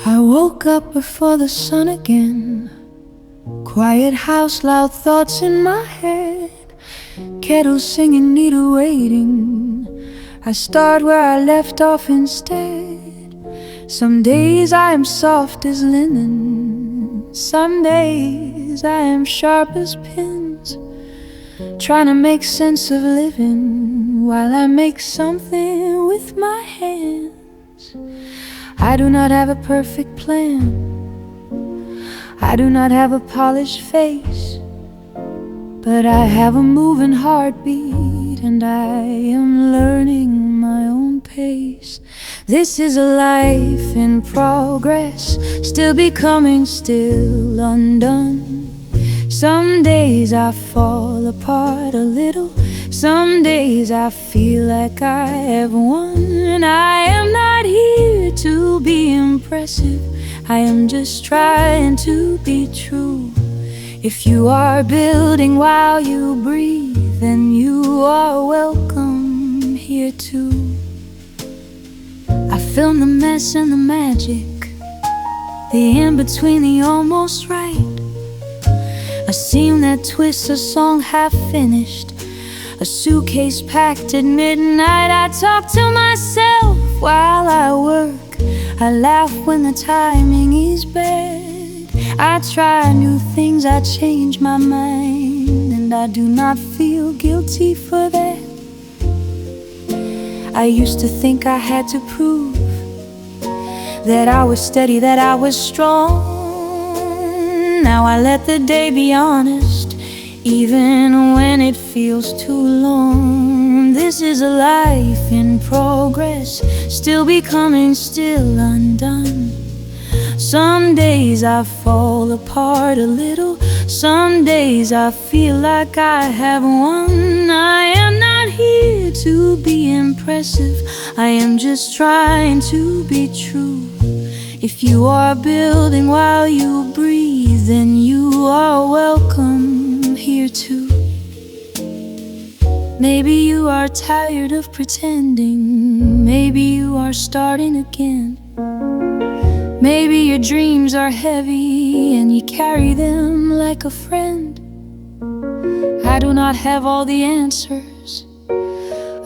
I woke up before the sun again. Quiet house, loud thoughts in my head. Kettle singing, needle waiting. I start where I left off instead. Some days I am soft as linen. Some days I am sharp as pins. Trying to make sense of living while I make something with my hands. I do not have a perfect plan. I do not have a polished face, but I have a moving heartbeat, and I am learning my own pace. This is a life in progress, still becoming, still undone. Some days I fall apart a little. Some days I feel like I have won. And I am not here to be impressive. I am just trying to be true. If you are building while you breathe, then you are welcome here too. I film the mess and the magic, the in-between, the almost right. A seam that twists a song half finished, a suitcase packed at midnight. I talk to myself while I work. I laugh when the timing is bad. I try new things, I change my mind, and I do not feel guilty for that. I used to think I had to prove that I was steady, that I was strong. Now I let the day be honest, even when it feels too long. This is a life in progress, still becoming, still undone. Some days I fall apart a little. Some days I feel like I have won. I am not here to be impressive. I am just trying to be true. If you are building while you breathe, then you are welcome here too. Maybe you are tired of pretending. Maybe you are starting again. Maybe your dreams are heavy and you carry them like a friend. I do not have all the answers.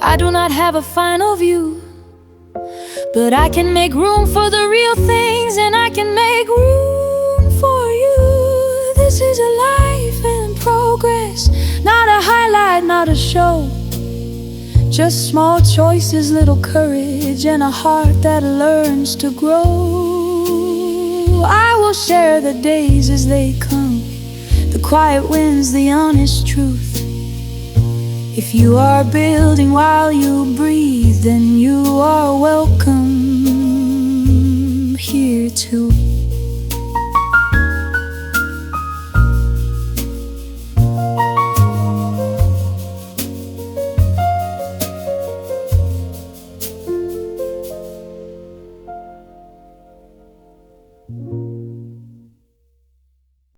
I do not have a final view, but I can make room for the real things, and I can make room for you. This is a life in progress, not a highlight, not a show. Just small choices, little courage, and a heart that learns to grow. I will share the days as they come, the quiet wins, the honest truth. If you are building while you breathe, then you are welcome here too.